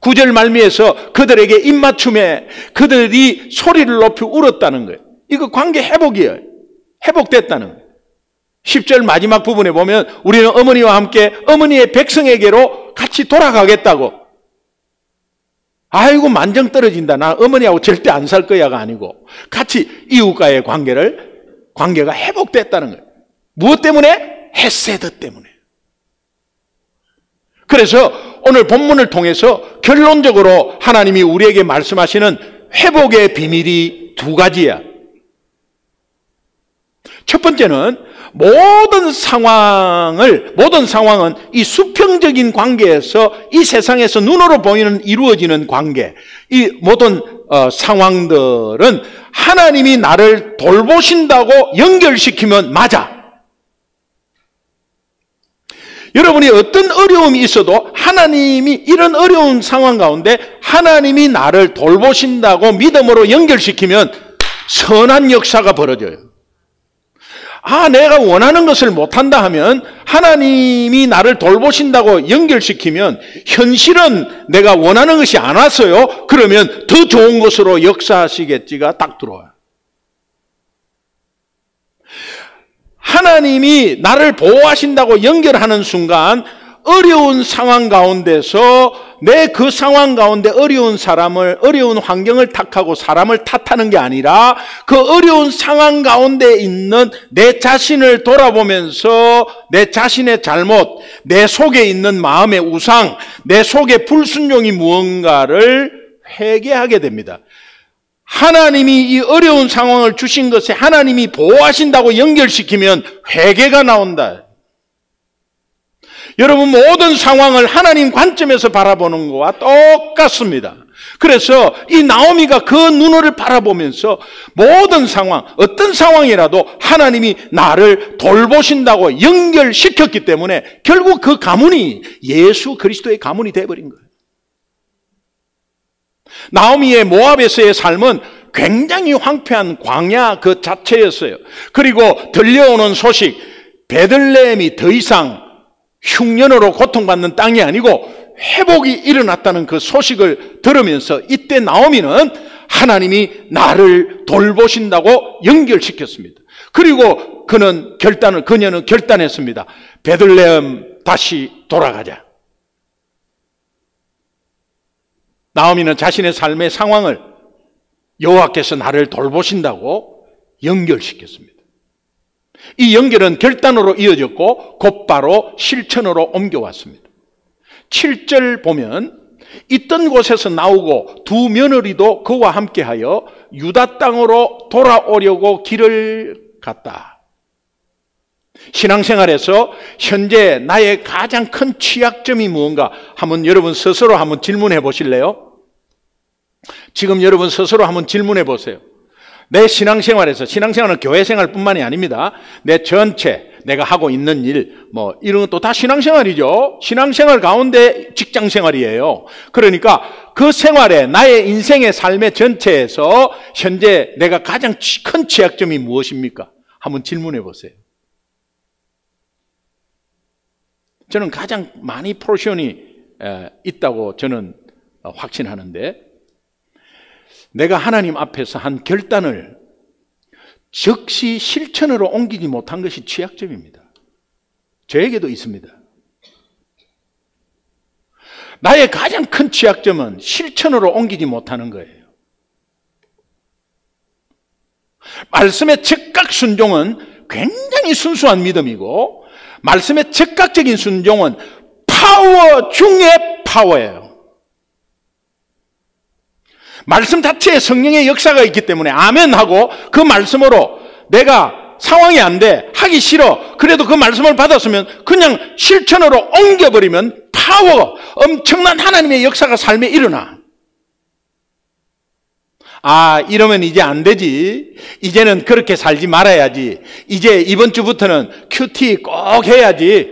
9절 말미에서 그들에게 입맞춤에 그들이 소리를 높이 울었다는 거예요. 이거 관계 회복이에요. 회복됐다는 거예요. 10절 마지막 부분에 보면 우리는 어머니와 함께 어머니의 백성에게로 같이 돌아가겠다고. 아이고 만정 떨어진다. 나 어머니하고 절대 안 살 거야가 아니고 같이 이웃과의 관계가 회복됐다는 거예요. 무엇 때문에? 헤세드 때문에. 그래서 오늘 본문을 통해서 결론적으로 하나님이 우리에게 말씀하시는 회복의 비밀이 두 가지야. 첫 번째는 모든 상황은 이 수평적인 관계에서 이 세상에서 눈으로 보이는 이루어지는 관계, 이 모든 상황들은 하나님이 나를 돌보신다고 연결시키면 맞아. 여러분이 어떤 어려움이 있어도 하나님이 이런 어려운 상황 가운데 하나님이 나를 돌보신다고 믿음으로 연결시키면 선한 역사가 벌어져요. 내가 원하는 것을 못한다 하면 하나님이 나를 돌보신다고 연결시키면 현실은 내가 원하는 것이 안 왔어요. 그러면 더 좋은 것으로 역사하시겠지가 딱 들어와요. 하나님이 나를 보호하신다고 연결하는 순간 어려운 상황 가운데서 내 그 상황 가운데 어려운 환경을 탓하고 사람을 탓하는 게 아니라 그 어려운 상황 가운데 있는 내 자신을 돌아보면서 내 자신의 잘못, 내 속에 있는 마음의 우상, 내 속에 불순종이 무언가를 회개하게 됩니다. 하나님이 이 어려운 상황을 주신 것에 하나님이 보호하신다고 연결시키면 회개가 나온다. 여러분 모든 상황을 하나님 관점에서 바라보는 것과 똑같습니다. 그래서 이 나오미가 그 눈을 바라보면서 모든 상황, 어떤 상황이라도 하나님이 나를 돌보신다고 연결시켰기 때문에 결국 그 가문이 예수 그리스도의 가문이 되어버린 거예요. 나오미의 모압에서의 삶은 굉장히 황폐한 광야 그 자체였어요. 그리고 들려오는 소식, 베들레헴이 더 이상 흉년으로 고통받는 땅이 아니고 회복이 일어났다는 그 소식을 들으면서 이때 나오미는 하나님이 나를 돌보신다고 연결시켰습니다. 그리고 그녀는 결단했습니다. 베들레헴 다시 돌아가자. 나오미는 자신의 삶의 상황을 여호와께서 나를 돌보신다고 연결시켰습니다. 이 연결은 결단으로 이어졌고 곧바로 실천으로 옮겨왔습니다. 7절 보면 있던 곳에서 나오고 두 며느리도 그와 함께하여 유다 땅으로 돌아오려고 길을 갔다. 신앙생활에서 현재 나의 가장 큰 취약점이 무언가 한번 여러분 스스로 한번 질문해 보실래요? 지금 여러분 스스로 한번 질문해 보세요. 내 신앙생활은 교회생활뿐만이 아닙니다. 내 전체 내가 하고 있는 일 이런 것도 다 신앙생활이죠. 신앙생활 가운데 직장생활이에요. 그러니까 그 생활에 나의 인생의 삶의 전체에서 현재 내가 가장 큰 취약점이 무엇입니까? 한번 질문해 보세요. 저는 가장 많이 포션이 있다고 저는 확신하는데 내가 하나님 앞에서 한 결단을 즉시 실천으로 옮기지 못한 것이 취약점입니다. 저에게도 있습니다. 나의 가장 큰 취약점은 실천으로 옮기지 못하는 거예요. 말씀의 즉각 순종은 굉장히 순수한 믿음이고 말씀의 즉각적인 순종은 파워 중에 파워예요. 말씀 자체에 성령의 역사가 있기 때문에 아멘 하고 그 말씀으로 내가 상황이 안 돼, 하기 싫어, 그래도 그 말씀을 받았으면 그냥 실천으로 옮겨버리면 파워, 엄청난 하나님의 역사가 삶에 일어나. 이러면 이제 안 되지. 이제는 그렇게 살지 말아야지. 이제 이번 주부터는 큐티 꼭 해야지.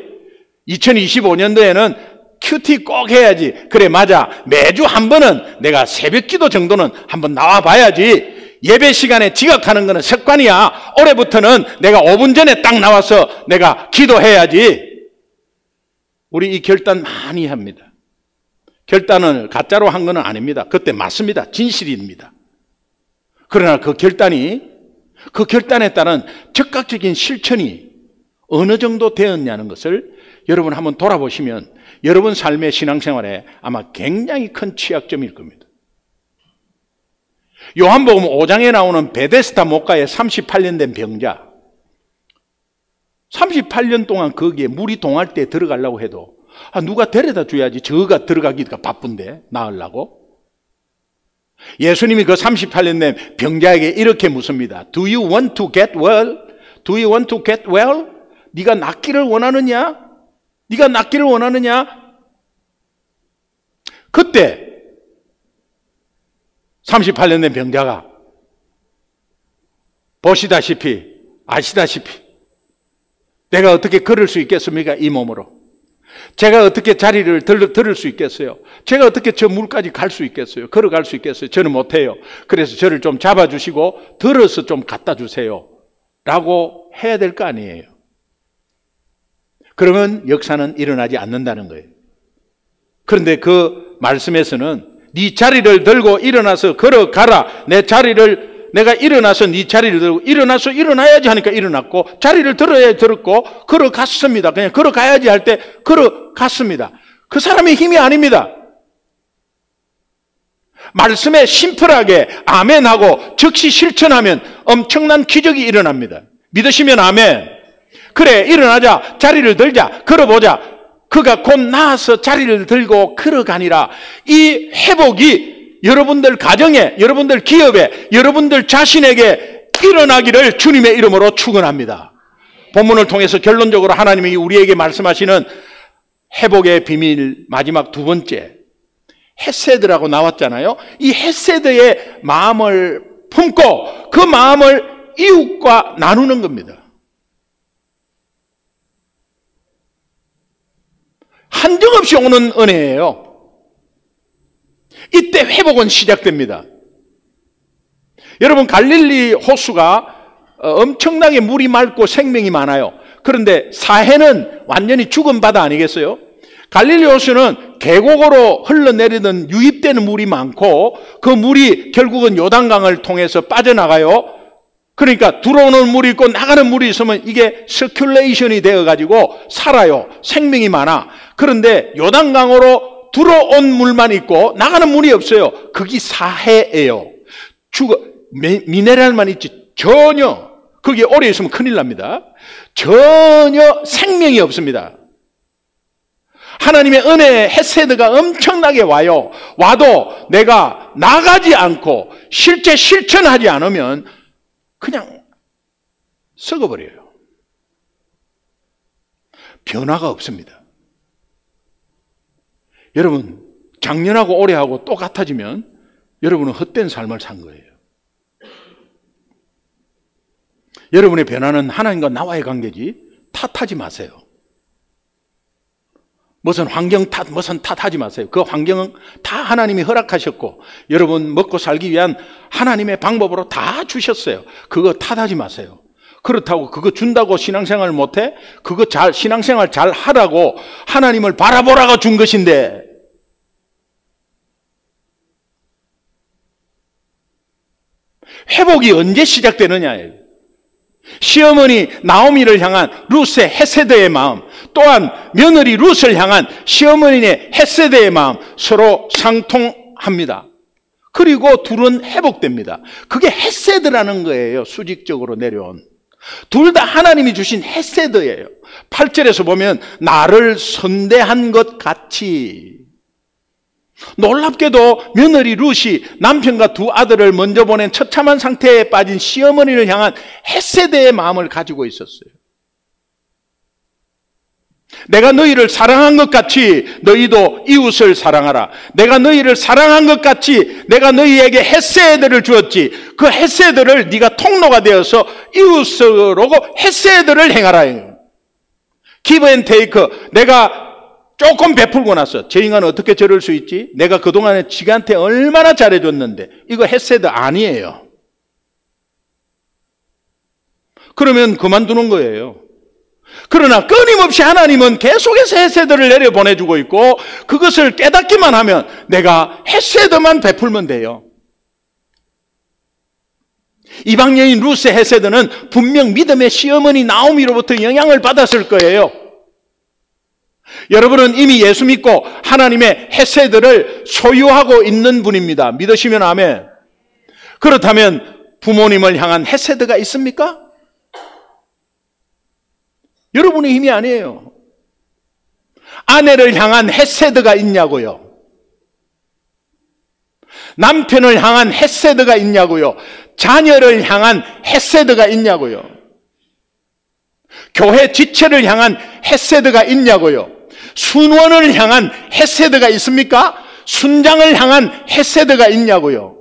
2025년도에는 큐티 꼭 해야지. 그래, 맞아. 매주 한 번은 내가 새벽 기도 정도는 한번 나와 봐야지. 예배 시간에 지각하는 거는 습관이야. 올해부터는 내가 5분 전에 딱 나와서 내가 기도해야지. 우리 이 결단 많이 합니다. 결단을 가짜로 한 거는 아닙니다. 그때 맞습니다. 진실입니다. 그러나 그 결단이 그 결단에 따른 즉각적인 실천이 어느 정도 되었냐는 것을 여러분 한번 돌아보시면 여러분 삶의 신앙생활에 아마 굉장히 큰 취약점일 겁니다. 요한복음 5장에 나오는 베데스다 목가에 38년 된 병자, 38년 동안 거기에 물이 동할 때 들어가려고 해도 누가 데려다 줘야지 저가 들어가기가 바쁜데 나으려고. 예수님이 그 38년 된 병자에게 이렇게 묻습니다. Do you want to get well? Do you want to get well? 네가 낫기를 원하느냐? 네가 낫기를 원하느냐? 그때 38년 된 병자가 보시다시피 아시다시피 내가 어떻게 걸을 수 있겠습니까? 이 몸으로. 제가 어떻게 자리를 들을 수 있겠어요? 제가 어떻게 저 물까지 갈 수 있겠어요? 걸어갈 수 있겠어요? 저는 못해요. 그래서 저를 좀 잡아주시고 들어서 좀 갖다 주세요 라고 해야 될 거 아니에요. 그러면 역사는 일어나지 않는다는 거예요. 그런데 그 말씀에서는 네 자리를 들고 일어나서 걸어가라. 내 자리를 내가 일어나서 네 자리를 들고 일어나서 일어나야지 하니까 일어났고 자리를 들어야 들었고 걸어갔습니다. 그냥 걸어가야지 할 때 걸어갔습니다. 그 사람의 힘이 아닙니다. 말씀에 심플하게 아멘하고 즉시 실천하면 엄청난 기적이 일어납니다. 믿으시면 아멘. 그래, 일어나자, 자리를 들자, 걸어보자. 그가 곧 나아서 자리를 들고 걸어가니라. 이 회복이 여러분들 가정에, 여러분들 기업에, 여러분들 자신에게 일어나기를 주님의 이름으로 축원합니다. 본문을 통해서 결론적으로 하나님이 우리에게 말씀하시는 회복의 비밀 마지막 두 번째, 헤세드라고 나왔잖아요. 이 헤세드의 마음을 품고 그 마음을 이웃과 나누는 겁니다. 한정없이 오는 은혜예요. 이때 회복은 시작됩니다. 여러분, 갈릴리 호수가 엄청나게 물이 맑고 생명이 많아요. 그런데 사해는 완전히 죽은 바다 아니겠어요? 갈릴리 호수는 계곡으로 흘러내리는 유입되는 물이 많고 그 물이 결국은 요단강을 통해서 빠져나가요. 그러니까 들어오는 물이 있고 나가는 물이 있으면 이게 서큘레이션이 되어가지고 살아요. 생명이 많아. 그런데 요단강으로 들어온 물만 있고 나가는 물이 없어요. 그게 사해예요. 미네랄만 있지 전혀 거기에 오래 있으면 큰일 납니다. 전혀 생명이 없습니다. 하나님의 은혜의 헤세드가 엄청나게 와요. 와도 내가 나가지 않고 실제 실천하지 않으면 그냥 썩어버려요. 변화가 없습니다. 여러분, 작년하고 올해하고 똑같아지면 여러분은 헛된 삶을 산 거예요. 여러분의 변화는 하나님과 나와의 관계지 탓하지 마세요. 무슨 환경 탓, 무슨 탓하지 마세요. 그 환경은 다 하나님이 허락하셨고 여러분 먹고 살기 위한 하나님의 방법으로 다 주셨어요. 그거 탓하지 마세요. 그렇다고 그거 준다고 신앙생활 못해? 그거 신앙생활 잘 하라고 하나님을 바라보라고 준 것인데 회복이 언제 시작되느냐예요. 시어머니 나오미를 향한 룻의 헤세드의 마음, 또한 며느리 룻을 향한 시어머니의 헤세드의 마음 서로 상통합니다. 그리고 둘은 회복됩니다. 그게 헤세드라는 거예요. 수직적으로 내려온. 둘 다 하나님이 주신 헤세드예요. 8절에서 보면 나를 선대한 것 같이. 놀랍게도 며느리 룻이 남편과 두 아들을 먼저 보낸 처참한 상태에 빠진 시어머니를 향한 헤세드의 마음을 가지고 있었어요. 내가 너희를 사랑한 것 같이 너희도 이웃을 사랑하라. 내가 너희를 사랑한 것 같이 내가 너희에게 헤세드를 주었지. 그 헤세드를 네가 통로가 되어서 이웃으로 헤세드를 행하라. 기브 앤 테이크. 내가 조금 베풀고 나서 저 인간은 어떻게 저럴 수 있지? 내가 그동안에 지한테 얼마나 잘해줬는데 이거 헤세드 아니에요. 그러면 그만두는 거예요. 그러나 끊임없이 하나님은 계속해서 헤세드를 내려보내주고 있고 그것을 깨닫기만 하면 내가 헤세드만 베풀면 돼요. 이방 여인 룻의 헤세드는 분명 믿음의 시어머니 나오미로부터 영향을 받았을 거예요. 여러분은 이미 예수 믿고 하나님의 헤세드를 소유하고 있는 분입니다. 믿으시면 아멘. 그렇다면 부모님을 향한 헤세드가 있습니까? 여러분의 힘이 아니에요. 아내를 향한 헤세드가 있냐고요? 남편을 향한 헤세드가 있냐고요? 자녀를 향한 헤세드가 있냐고요? 교회 지체를 향한 헤세드가 있냐고요? 순원을 향한 헤세드가 있습니까? 순장을 향한 헤세드가 있냐고요?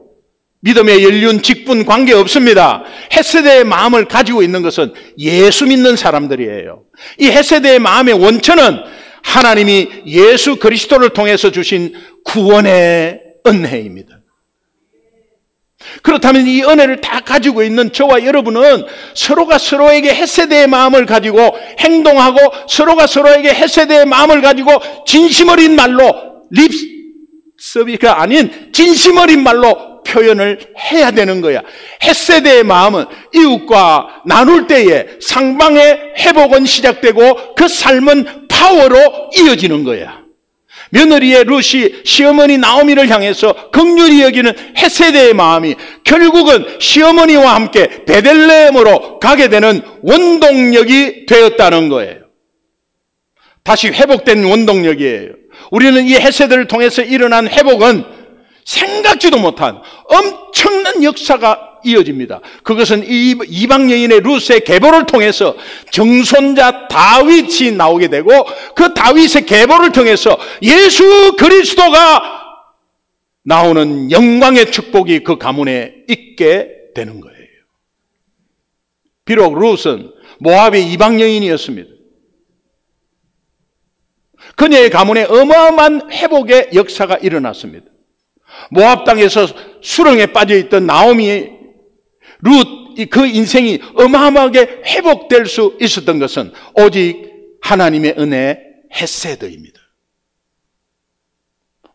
믿음의 연륜, 직분 관계 없습니다. 헤세드의 마음을 가지고 있는 것은 예수 믿는 사람들이에요. 이 헤세드의 마음의 원천은 하나님이 예수 그리스도를 통해서 주신 구원의 은혜입니다. 그렇다면 이 은혜를 다 가지고 있는 저와 여러분은 서로가 서로에게 헤세드의 마음을 가지고 행동하고 서로가 서로에게 헤세드의 마음을 가지고 진심 어린 말로 립서비가 아닌 진심 어린 말로 표현을 해야 되는 거야. 헤세드의 마음은 이웃과 나눌 때에 상방의 회복은 시작되고 그 삶은 파워로 이어지는 거야. 며느리의 룻이 시어머니 나오미를 향해서 긍휼히 여기는 헤세드의 마음이 결국은 시어머니와 함께 베들레헴으로 가게 되는 원동력이 되었다는 거예요. 다시 회복된 원동력이에요. 우리는 이 헤세드를 통해서 일어난 회복은 생각지도 못한 엄청난 역사가 이어집니다. 그것은 이 이방 여인의 룻의 계보를 통해서 정손자 다윗이 나오게 되고 그 다윗의 계보를 통해서 예수 그리스도가 나오는 영광의 축복이 그 가문에 있게 되는 거예요. 비록 룻은 모압의 이방 여인이었습니다. 그녀의 가문에 어마어마한 회복의 역사가 일어났습니다. 모압 땅에서 수렁에 빠져있던 나오미, 룻, 그 인생이 어마어마하게 회복될 수 있었던 것은 오직 하나님의 은혜 헤세드입니다.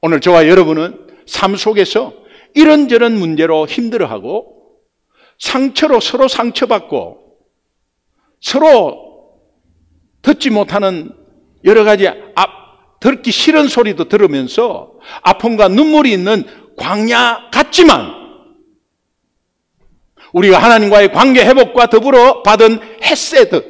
오늘 저와 여러분은 삶 속에서 이런저런 문제로 힘들어하고 상처로 서로 상처받고 서로 듣지 못하는 여러 가지 듣기 싫은 소리도 들으면서 아픔과 눈물이 있는 광야 같지만 우리가 하나님과의 관계 회복과 더불어 받은 헤세드,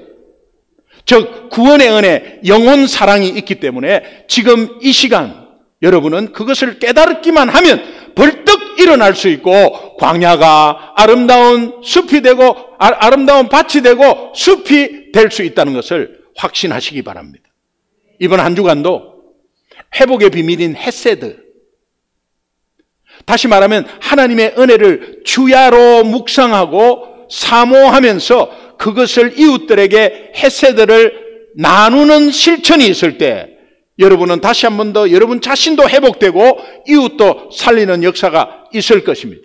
즉 구원의 은혜, 영혼 사랑이 있기 때문에 지금 이 시간 여러분은 그것을 깨달기만 하면 벌떡 일어날 수 있고 광야가 아름다운 숲이 되고 아름다운 밭이 되고 숲이 될 수 있다는 것을 확신하시기 바랍니다. 이번 한 주간도 회복의 비밀인 헤세드, 다시 말하면 하나님의 은혜를 주야로 묵상하고 사모하면서 그것을 이웃들에게 헤세드를 나누는 실천이 있을 때 여러분은 다시 한 번 더 여러분 자신도 회복되고 이웃도 살리는 역사가 있을 것입니다.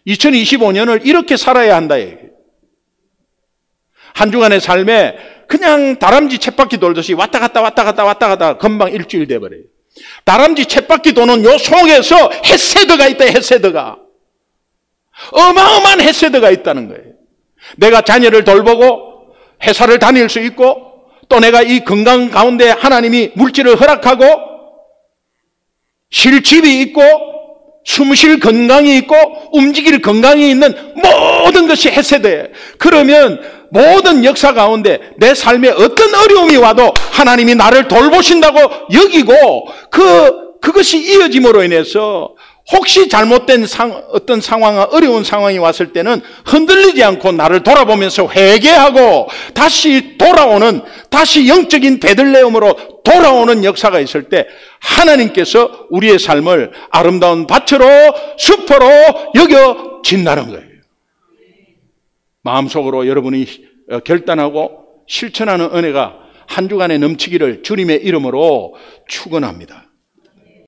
2025년을 이렇게 살아야 한다 얘기예요. 한 주간의 삶에 그냥 다람쥐 쳇바퀴 돌듯이 왔다 갔다 금방 일주일 돼버려요. 다람쥐 쳇바퀴 도는 요 속에서 헤세드가 있다. 헤세드가 어마어마한 헤세드가 있다는 거예요. 내가 자녀를 돌보고 회사를 다닐 수 있고 또 내가 이 건강 가운데 하나님이 물질을 허락하고 쉴 집이 있고 숨 쉴 건강이 있고 움직일 건강이 있는 모든 것이 헤세드예요. 그러면 모든 역사 가운데 내 삶에 어떤 어려움이 와도 하나님이 나를 돌보신다고 여기고 그것이 이어짐으로 인해서 혹시 잘못된 어떤 상황, 어려운 상황이 왔을 때는 흔들리지 않고 나를 돌아보면서 회개하고 다시 돌아오는, 다시 영적인 베들레헴으로 돌아오는 역사가 있을 때 하나님께서 우리의 삶을 아름다운 밭으로 숲으로 여겨진다는 거예요. 마음속으로 여러분이 결단하고 실천하는 은혜가 한 주간에 넘치기를 주님의 이름으로 축원합니다.